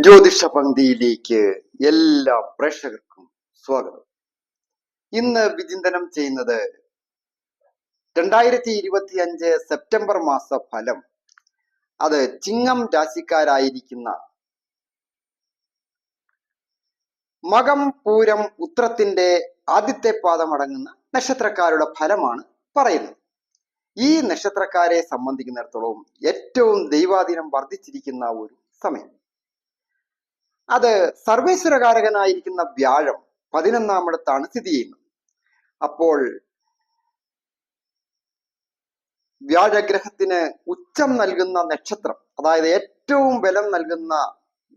ജ്യോതിഷ പങ്ക്തിയിലേക്ക് എല്ലാ പ്രേക്ഷകർക്കും സ്വാഗതം. ഇന്ന് വിചിന്തനം ചെയ്യുന്നത് 2025 സെപ്റ്റംബർ മാസ ഫലം. അത് ചിങ്ങം രാശിക്കാരായിരിക്കുന്ന മകം, പൂരം, ഉത്രത്തിന്റെ ആദ്യത്തെ പാദമടങ്ങുന്ന നക്ഷത്രക്കാരുടെ ഫലമാണ് പറയുന്നത്. ഈ നക്ഷത്രക്കാരെ സംബന്ധിക്കുന്നിടത്തോളം ഏറ്റവും ദൈവാധീനം വർദ്ധിച്ചിരിക്കുന്ന ഒരു സമയം. അത് സർവേശ്വരകാരകനായിരിക്കുന്ന വ്യാഴം 11ാമിടത്താണ് സ്ഥിതി ചെയ്യുന്നത്. അപ്പോൾ വ്യാഴഗ്രഹത്തിന് ഉച്ചം നൽകുന്ന നക്ഷത്രം, അതായത് ഏറ്റവും ബലം നൽകുന്ന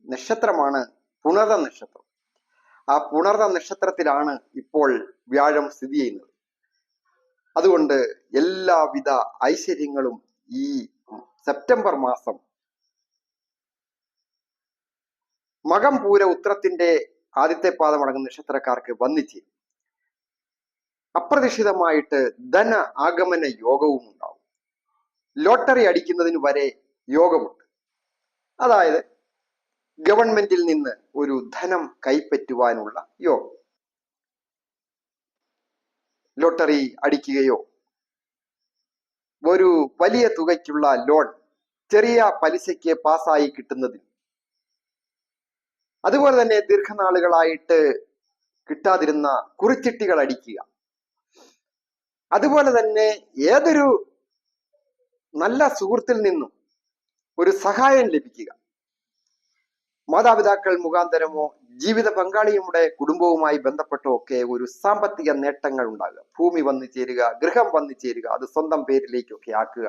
നക്ഷത്രമാണ് പുണർത നക്ഷത്രം. ആ പുണർത നക്ഷത്രത്തിലാണ് ഇപ്പോൾ വ്യാഴം സ്ഥിതി ചെയ്യുന്നത്. അതുകൊണ്ട് എല്ലാവിധ ഐശ്വര്യങ്ങളും ഈ സെപ്റ്റംബർ മാസം മകം, പൂര, ഉത്രത്തിന്റെ ആദ്യത്തെ പാദമടങ്ങുന്ന നക്ഷത്രക്കാർക്ക് വന്നിച്ച് അപ്രതീക്ഷിതമായിട്ട് ധന ആഗമന യോഗവും ഉണ്ടാവും. ലോട്ടറി അടിക്കുന്നതിന് വരെ യോഗമുണ്ട്. അതായത് ഗവൺമെന്റിൽ നിന്ന് ഒരു ധനം കൈപ്പറ്റുവാനുള്ള യോഗം. ലോട്ടറി അടിക്കുകയോ ഒരു വലിയ തുകയ്ക്കുള്ള ലോൺ ചെറിയ പലിശയ്ക്ക് പാസ്സായി കിട്ടുന്നതിന്, അതുപോലെ തന്നെ ദീർഘനാളുകളായിട്ട് കിട്ടാതിരുന്ന കുറിച്ചിട്ടികൾ അടിക്കുക, അതുപോലെ തന്നെ ഏതൊരു നല്ല സുഹൃത്തിൽ നിന്നും ഒരു സഹായം ലഭിക്കുക, മാതാപിതാക്കൾ മുഖാന്തരമോ ജീവിത പങ്കാളിയുടെ കുടുംബവുമായി ബന്ധപ്പെട്ടോ ഒക്കെ ഒരു സാമ്പത്തിക നേട്ടങ്ങൾ ഉണ്ടാകുക, ഭൂമി വന്നു ചേരുക, ഗൃഹം വന്നു ചേരുക, അത് സ്വന്തം പേരിലേക്കൊക്കെ ആക്കുക,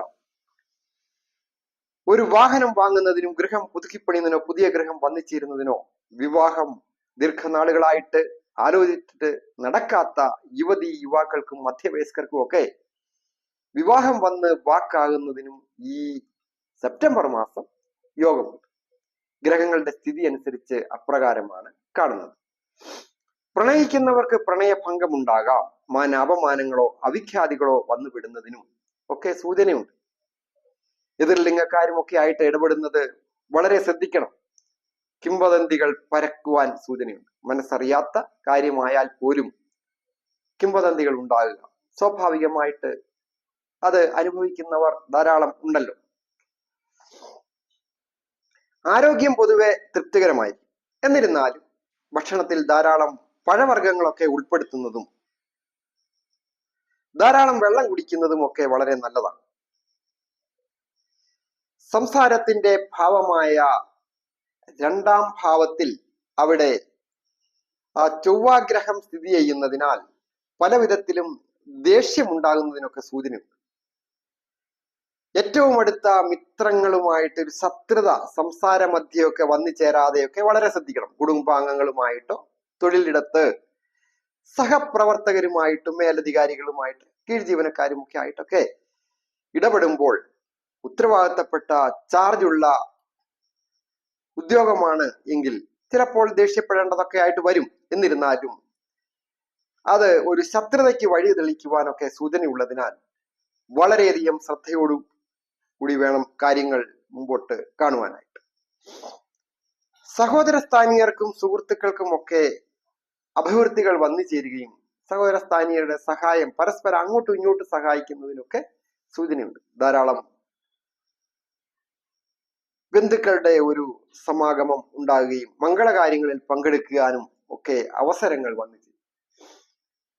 ഒരു വാഹനം വാങ്ങുന്നതിനും ഗൃഹം പുതുക്കിപ്പണിയുന്നതിനോ പുതിയ ഗൃഹം വന്നു ചേരുന്നതിനോ, വിവാഹം ദീർഘനാളുകളായിട്ട് ആലോചിച്ചിട്ട് നടക്കാത്ത യുവതി യുവാക്കൾക്കും മധ്യവയസ്കർക്കും ഒക്കെ വിവാഹം വന്ന് വാക്കാകുന്നതിനും ഈ സെപ്റ്റംബർ മാസം യോഗമുണ്ട്. ഗ്രഹങ്ങളുടെ സ്ഥിതി അനുസരിച്ച് അപ്രകാരമാണ് കാണുന്നത്. പ്രണയിക്കുന്നവർക്ക് പ്രണയഭംഗം ഉണ്ടാകാം. അപമാനങ്ങളോ അവിഖ്യാതികളോ വന്നു വിടുന്നതിനും ഒക്കെ സൂചനയുണ്ട്. എതിർലിംഗക്കാരും ഒക്കെ ആയിട്ട് ഇടപെടുന്നത് വളരെ ശ്രദ്ധിക്കണം. കിംവദന്തികൾ പരക്കുവാൻ സൂചനയുണ്ട്. മനസ്സറിയാത്ത കാര്യമായാൽ പോലും കിംവദന്തികൾ ഉണ്ടാകുക സ്വാഭാവികമായിട്ട് അത് അനുഭവിക്കുന്നവർ ധാരാളം ഉണ്ടല്ലോ. ആരോഗ്യം പൊതുവെ തൃപ്തികരമായിരിക്കും. എന്നിരുന്നാലും ഭക്ഷണത്തിൽ ധാരാളം പഴവർഗ്ഗങ്ങളൊക്കെ ഉൾപ്പെടുത്തുന്നതും ധാരാളം വെള്ളം കുടിക്കുന്നതും ഒക്കെ വളരെ നല്ലതാണ്. സംസാരത്തിന്റെ ഭാവമായ 2ാം ഭാവത്തിൽ അവിടെ ആ ചൊവ്വാഗ്രഹം സ്ഥിതി ചെയ്യുന്നതിനാൽ പല വിധത്തിലും ദേഷ്യമുണ്ടാകുന്നതിനൊക്കെ സൂചനയുണ്ട്. ഏറ്റവും അടുത്ത മിത്രങ്ങളുമായിട്ട് ഒരു ശത്രുത സംസാര മധ്യമൊക്കെ വന്നു ചേരാതെയൊക്കെ വളരെ ശ്രദ്ധിക്കണം. കുടുംബാംഗങ്ങളുമായിട്ടോ തൊഴിലിടത്ത് സഹപ്രവർത്തകരുമായിട്ടും മേലധികാരികളുമായിട്ട് കീഴ് ജീവനക്കാരും ഒക്കെ ആയിട്ടൊക്കെ ഇടപെടുമ്പോൾ ഉത്തരവാദിത്തപ്പെട്ട ചാർജുള്ള ഉദ്യോഗമാണ് എങ്കിൽ ചിലപ്പോൾ ദേഷ്യപ്പെടേണ്ടതൊക്കെ ആയിട്ട് വരും. എന്നിരുന്നാലും അത് ഒരു ശത്രുതയ്ക്ക് വഴി തെളിക്കുവാനൊക്കെ സൂചനയുള്ളതിനാൽ വളരെയധികം ശ്രദ്ധയോടു കൂടി വേണം കാര്യങ്ങൾ മുമ്പോട്ട് കാണുവാനായിട്ട്. സഹോദര സ്ഥാനീയർക്കും സുഹൃത്തുക്കൾക്കും ഒക്കെ അഭിവൃദ്ധികൾ വന്നു ചേരുകയും സഹോദര സ്ഥാനീയരുടെ സഹായം പരസ്പരം അങ്ങോട്ടും ഇങ്ങോട്ടും സഹായിക്കുന്നതിനൊക്കെ സൂചനയുണ്ട്. ധാരാളം ബന്ധുക്കളുടെ ഒരു സമാഗമം ഉണ്ടാകുകയും മംഗളകാര്യങ്ങളിൽ പങ്കെടുക്കാനും ഒക്കെ അവസരങ്ങൾ വന്നു ചേരും.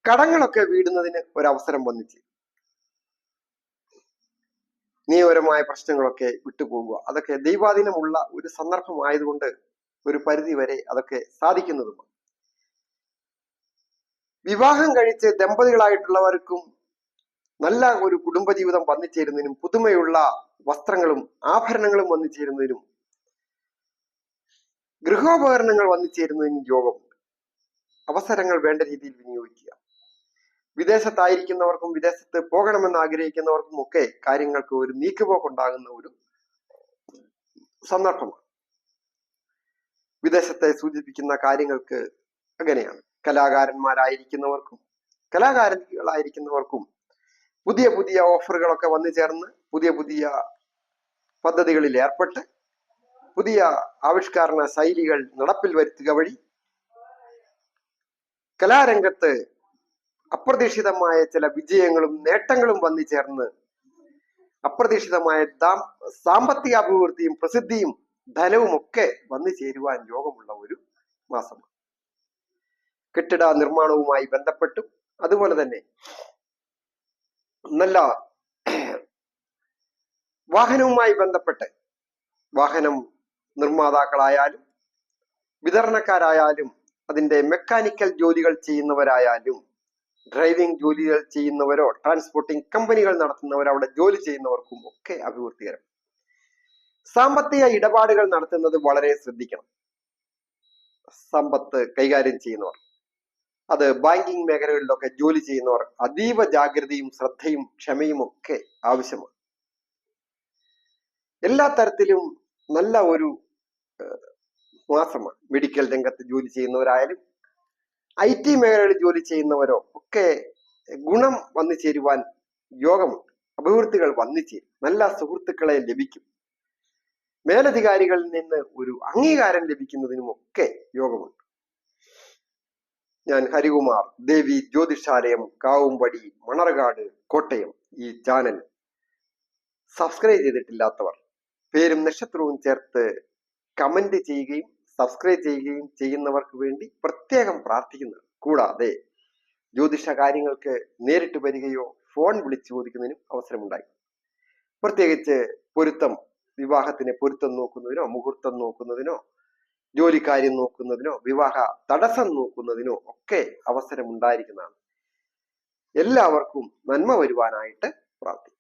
കടങ്ങളൊക്കെ വീടുന്നതിന് ഒരവസരം വന്നു ചേരും. നിയമപരമായ പ്രശ്നങ്ങളൊക്കെ വിട്ടുപോകുക, അതൊക്കെ ദൈവാധീനമുള്ള ഒരു സന്ദർഭമായതുകൊണ്ട് ഒരു പരിധി വരെ അതൊക്കെ സാധിക്കുന്നതുമാണ്. വിവാഹം കഴിച്ച് ദമ്പതികളായിട്ടുള്ളവർക്കും നല്ല ഒരു കുടുംബജീവിതം വന്നു ചേരുന്നതിനും പുതുമയുള്ള വസ്ത്രങ്ങളും ആഭരണങ്ങളും വന്നു ചേരുന്നതിനും ഗൃഹോപകരണങ്ങൾ വന്നു ചേരുന്നതിനും യോഗമുണ്ട്. അവസരങ്ങൾ വേണ്ട രീതിയിൽ വിനിയോഗിക്കുക. വിദേശത്തായിരിക്കുന്നവർക്കും വിദേശത്ത് പോകണമെന്ന് ആഗ്രഹിക്കുന്നവർക്കും ഒക്കെ കാര്യങ്ങൾക്ക് ഒരു നീക്കുപോക്കുണ്ടാകുന്ന ഒരു സന്ദർഭമാണ്. വിദേശത്തെ സൂചിപ്പിക്കുന്ന കാര്യങ്ങൾക്ക് അങ്ങനെയാണ്. കലാകാരന്മാരായിരിക്കുന്നവർക്കും കലാകാരികളായിരിക്കുന്നവർക്കും പുതിയ പുതിയ ഓഫറുകളൊക്കെ വന്നു ചേർന്ന് പുതിയ പുതിയ പദ്ധതികളിൽ ഏർപ്പെട്ട് പുതിയ ആവിഷ്കരണ ശൈലികൾ നടപ്പിൽ വരുത്തുക വഴി കലാരംഗത്ത് അപ്രതീക്ഷിതമായ ചില വിജയങ്ങളും നേട്ടങ്ങളും വന്നു ചേർന്ന് അപ്രതീക്ഷിതമായ സാമ്പത്തിക അഭിവൃദ്ധിയും പ്രസിദ്ധിയും ധനവും ഒക്കെ വന്നു ചേരുവാൻ യോഗമുള്ള ഒരു മാസമാണ്. കെട്ടിട നിർമ്മാണവുമായി ബന്ധപ്പെട്ടും അതുപോലെ തന്നെ നല്ല വാഹനവുമായി ബന്ധപ്പെട്ട് വാഹനം നിർമ്മാതാക്കളായാലും വിതരണക്കാരായാലും അതിന്റെ മെക്കാനിക്കൽ ജോലികൾ ചെയ്യുന്നവരായാലും ഡ്രൈവിംഗ് ജോലികൾ ചെയ്യുന്നവരോ ട്രാൻസ്പോർട്ടിംഗ് കമ്പനികൾ നടത്തുന്നവരോ അവിടെ ജോലി ചെയ്യുന്നവർക്കും ഒക്കെ അഭിവൃദ്ധികരം. സാമ്പത്തിക ഇടപാടുകൾ നടത്തുന്നത് വളരെ ശ്രദ്ധിക്കണം. സമ്പത്ത് കൈകാര്യം ചെയ്യുന്നവർ, അത് ബാങ്കിങ് മേഖലകളിലൊക്കെ ജോലി ചെയ്യുന്നവർ അതീവ ജാഗ്രതയും ശ്രദ്ധയും ക്ഷമയും ഒക്കെ ആവശ്യമാണ്. എല്ലാ തരത്തിലും നല്ല ഒരു മാസമാണ്. മെഡിക്കൽ രംഗത്ത് ജോലി ചെയ്യുന്നവരായാലും IT മേഖലകളിൽ ജോലി ചെയ്യുന്നവരോ ഒക്കെ ഗുണം വന്നു ചേരുവാൻ യോഗമുണ്ട്. അഭിവൃദ്ധികൾ വന്നു ചേരും. നല്ല സുഹൃത്തുക്കളെ ലഭിക്കും. മേലധികാരികളിൽ നിന്ന് ഒരു അംഗീകാരം ലഭിക്കുന്നതിനും ഒക്കെ യോഗമുണ്ട്. ഞാൻ ഹരികുമാർ, ദേവി ജ്യോതിഷാലയം, കാവുംപടി, മണർകാട്, കോട്ടയം. ഈ ചാനൽ സബ്സ്ക്രൈബ് ചെയ്തിട്ടില്ലാത്തവർ പേരും നക്ഷത്രവും ചേർത്ത് കമന്റ് ചെയ്യുകയും സബ്സ്ക്രൈബ് ചെയ്യുകയും ചെയ്യുന്നവർക്ക് വേണ്ടി പ്രത്യേകം പ്രാർത്ഥിക്കുന്നത്. കൂടാതെ ജ്യോതിഷ കാര്യങ്ങൾക്ക് നേരിട്ട് വരികയോ ഫോൺ വിളിച്ചു ചോദിക്കുന്നതിനും അവസരമുണ്ടായി. പ്രത്യേകിച്ച് പൊരുത്തം, വിവാഹത്തിന് പൊരുത്തം നോക്കുന്നതിനോ മുഹൂർത്തം നോക്കുന്നതിനോ ജോലിക്കാര്യം നോക്കുന്നതിനോ വിവാഹ തടസ്സം നോക്കുന്നതിനോ ഒക്കെ അവസരം ഉണ്ടായിരിക്കുന്നതാണ്. എല്ലാവർക്കും നന്മ വരുവാനായിട്ട് പ്രാർത്ഥിക്കും.